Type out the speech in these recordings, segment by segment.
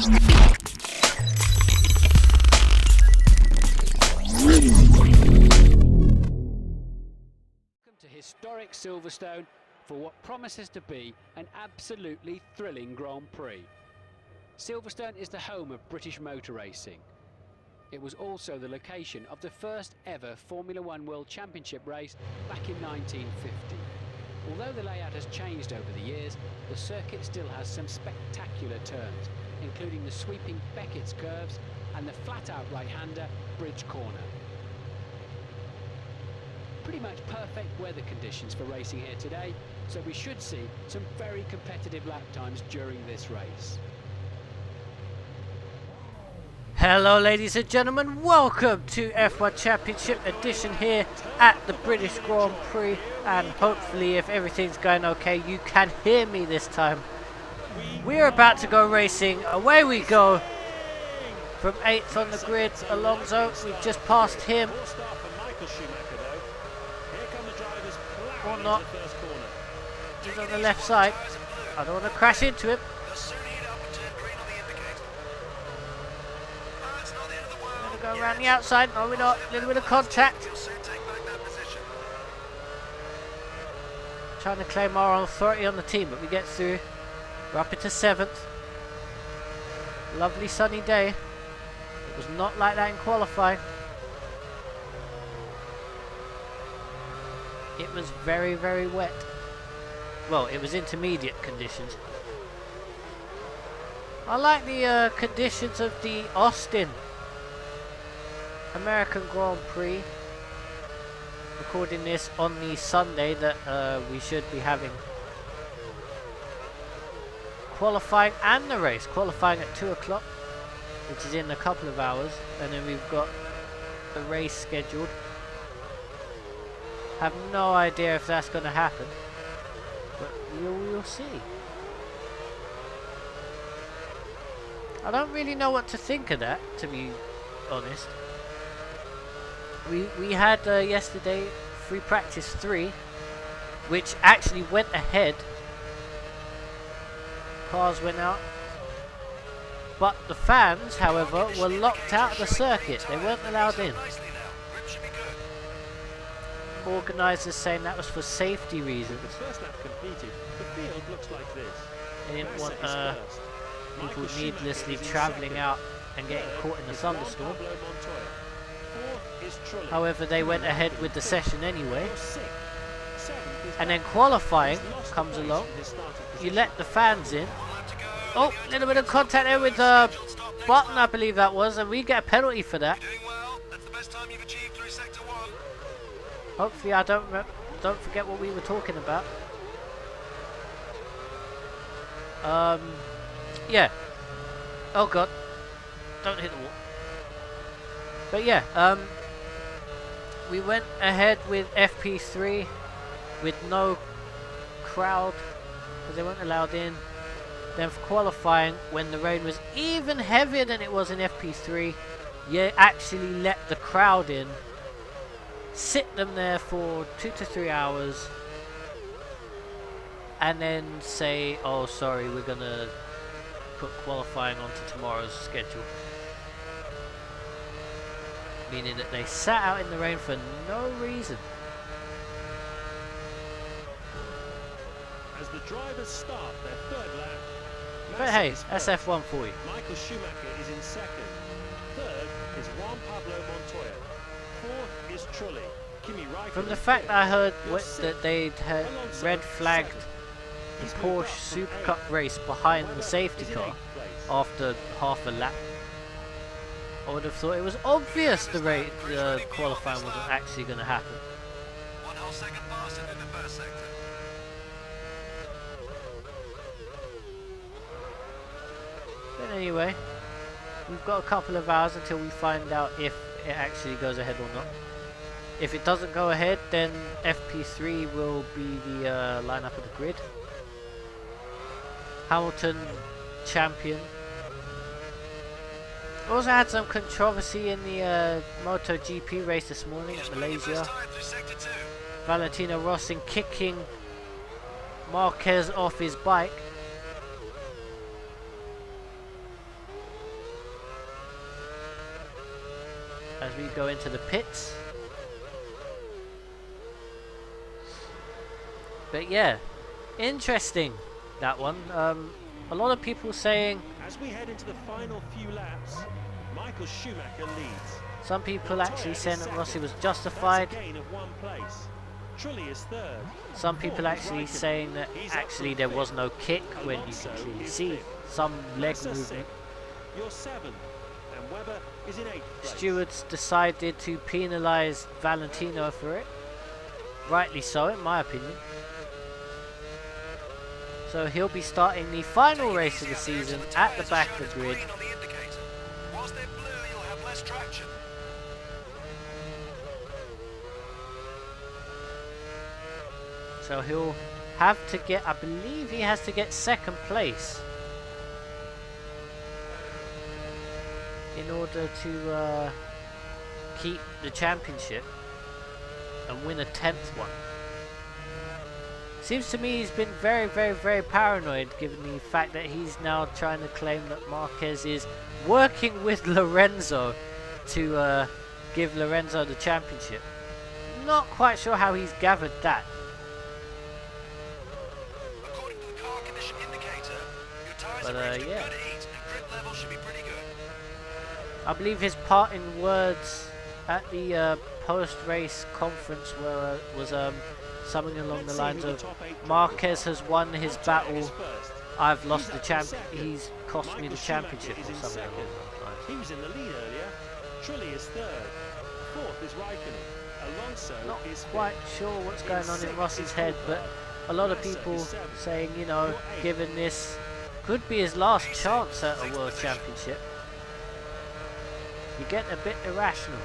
To historic Silverstone for what promises to be an absolutely thrilling Grand Prix. Silverstone is the home of British motor racing. It was also the location of the first ever Formula One World Championship race back in 1950. Although the layout has changed over the years, the circuit still has some spectacular turns, including the sweeping Beckett's curves and the flat-out right-hander Bridge Corner. Pretty much perfect weather conditions for racing here today, so we should see some very competitive lap times during this race. Hello ladies and gentlemen, welcome to F1 Championship edition here at the British Grand Prix, and hopefully if everything's going okay you can hear me this time. We're about to go racing, away we go. From 8th on the grid, Alonso, we've just passed him. Or not. He's on the left side. I don't want to crash into him. We're going to go around the outside. No, we're not. A little bit of contact. Trying to claim our authority on the team, but we get through. We're up into 7th. Lovely sunny day. It was not like that in qualifying. It was very, very wet. Well, it was intermediate conditions. I like the conditions of the Austin American Grand Prix. Recording this on the Sunday that we should be having qualifying and the race. Qualifying at 2 o'clock, which is in a couple of hours, and then we've got the race scheduled. Have no idea if that's going to happen, but we'll see. I don't really know what to think of that, to be honest. We had yesterday free practice 3, which actually went ahead. Cars went out, but the fans, however, were locked out of the circuit. They weren't allowed in. Organisers saying that was for safety reasons. The first lap completed, the field looks like this. They didn't want people needlessly travelling out and getting caught in the thunderstorm. However, they went ahead with the session anyway. And then qualifying comes along. You let the fans in. Oh, a little bit of contact there with Button, I believe that was, and we get a penalty for that. Hopefully I don't forget what we were talking about. Yeah. Oh god. Don't hit the wall. But yeah, we went ahead with FP3 with no crowd because they weren't allowed in. Then for qualifying, when the rain was even heavier than it was in FP3, you actually let the crowd in. Sit them there for 2 to 3 hours and then say, oh sorry, we're gonna put qualifying onto tomorrow's schedule. Meaning that they sat out in the rain for no reason. As the drivers start their third lap, but hey, that's F1 for you. Michael Schumacher is in second. Third is Juan Pablo Montoya. Fourth is Trulli. Kimi Raikkonen. From the fact that I heard that they'd had red flagged the Porsche Super Cup race behind the safety car after half a lap, I would have thought it was obvious the qualifying wasn't actually going to happen. 1 whole second faster than the first sector. But anyway, we've got a couple of hours until we find out if it actually goes ahead or not. If it doesn't go ahead, then FP3 will be the lineup of the grid. Hamilton champion. Also had some controversy in the MotoGP race this morning at Malaysia. Valentino Rossi kicking Marquez off his bike. as we go into the pits. But yeah, interesting, that one. A lot of people saying... As we head into the final few laps, Michael Schumacher leads. Some people actually Montoya saying is that Rossi second. was justified. That's a gain of 1 place. Trulli is third. Some people Fourth is actually Raikkonen. saying that He's up actually from there fifth. was no kick when you Alonso can clearly is see fifth. some leg Massa movement. sixth. You're seventh, and Webber is in 8th place. Stewards decided to penalise Valentino for it. Rightly so, in my opinion. So he'll be starting the final race of the season at the back of the grid. Whilst they're blue, you'll have less traction. So he'll have to get, I believe he has to get second place in order to keep the championship and win a 10th one. Seems to me he's been very, very, very paranoid given the fact that he's now trying to claim that Marquez is working with Lorenzo to give Lorenzo the championship. Not quite sure how he's gathered that. According to the car condition indicator, your tyres But, have reached yeah. a good heat and grip level should be pretty good. I believe his parting words at the post-race conference was something along Let's the see lines who the of top 8 drivers Marquez are. has won his Montoya battle, is first. I've lost the He's up champ. from second. He's cost me the Michael championship Schumacher or is in something second. along those lines. He was in the lead earlier. Trulli is third. Fourth is Raikkonen. Alonso Not is fifth. quite sure what's going on in sixth Rossi's is head, but Coulthard. a lot of Massa people is seventh. saying, you know, You're eighth. given this could be his last chance at a world championship, you get a bit irrational.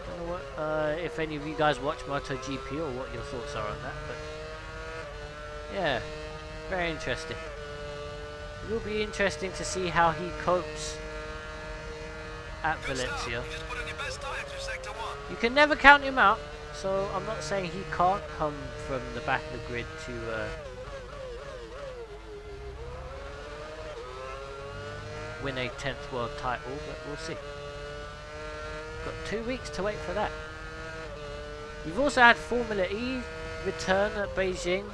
Don't know what, if any of you guys watch MotoGP or what your thoughts are on that, but yeah, very interesting. It will be interesting to see how he copes at Good stuff. Valencia. You just put in your best time through sector 1. You can never count him out, so I'm not saying he can't come from the back of the grid to win a 10th world title, but we'll see. Got 2 weeks to wait for that. You've also had Formula E return at Beijing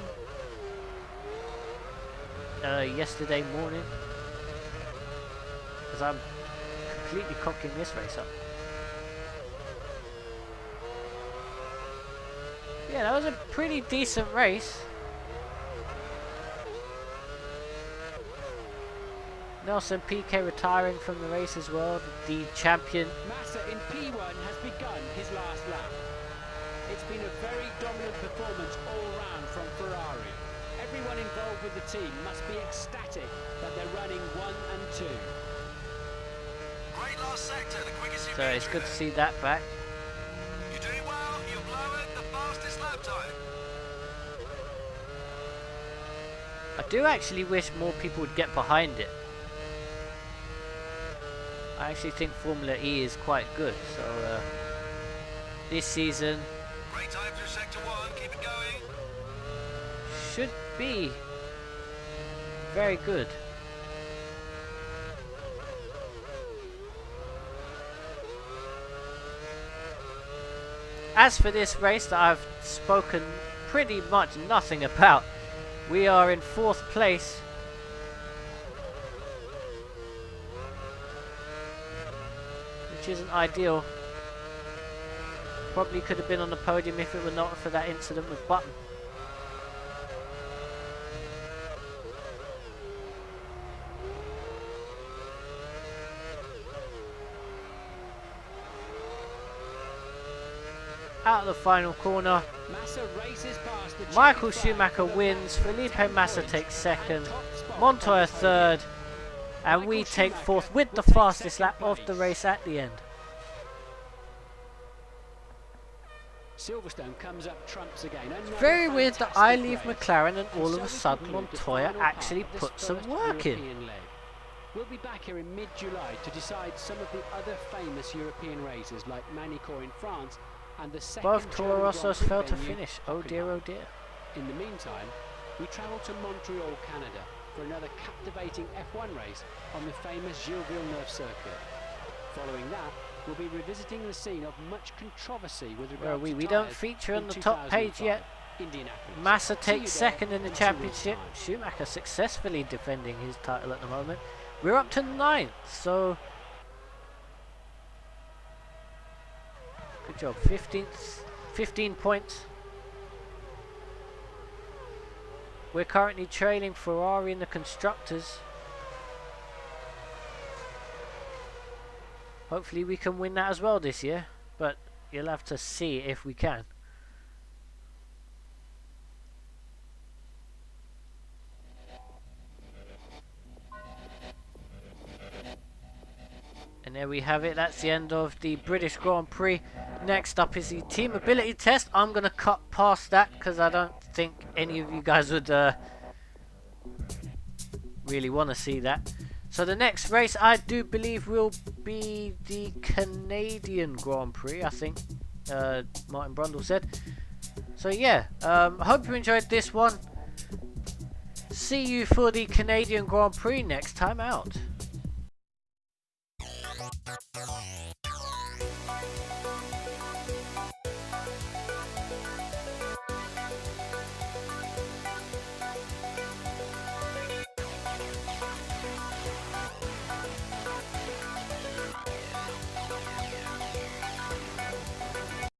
yesterday morning, because I'm completely cocking this race up. Yeah, that was a pretty decent race. Nelson Piquet retiring from the race as well, the champion. Massa in P1 has begun his last lap. It's been a very dominant performance all round from Ferrari. Everyone involved with the team must be ecstatic that they're running 1 and 2. Great last sector, the quickest you've So been it's through good to there. see that back. You're doing well, you've lowered the fastest lap time. I do actually wish more people would get behind it. I actually think Formula E is quite good, so this season Great time through sector 1, keep it going. should be very good. As for this race that I've spoken pretty much nothing about, we are in 4th place. Which isn't ideal. Probably could have been on the podium if it were not for that incident with Button. Out of the final corner, Massa races past the Michael checkered flag Schumacher for the wins, final Felipe 10 Massa points takes second, and top spot on Montoya the podium. third, and we Michael take Schumacher 4th with the will take fastest second lap of the place. race at the end. Silverstone comes up trumps again. Another Very weird that I fantastic leave race. McLaren and all And of so a we sudden conclude the Montoya final part actually of this put some first work in. European leg. We'll be back here in mid-July to decide some of the other famous European races like Manicourt in France and the second Both Toro German Rossos Grand Prix failed to venue, finish. Oh dear, Hockenheim. oh dear. In the meantime, we travel to Montreal, Canada for for another captivating F1 race on the famous Gilles Villeneuve circuit. Following that, we'll be revisiting the scene of much controversy with regard to we don't tyres feature in on the top page 2005, yet. Indianapolis. Massa See you takes there second in the in 2 weeks' championship. time. Schumacher successfully defending his title at the moment. We're up to 9th, so good job. 15 points. We're currently trailing Ferrari in the constructors. Hopefully we can win that as well this year, but you'll have to see if we can. And there we have it. That's the end of the British Grand Prix. Next up is the team ability test. I'm going to cut past that because I don't think any of you guys would really want to see that. So the next race I do believe will be the Canadian Grand Prix, I think Martin Brundle said. So yeah, I hope you enjoyed this one. See you for the Canadian Grand Prix next time out.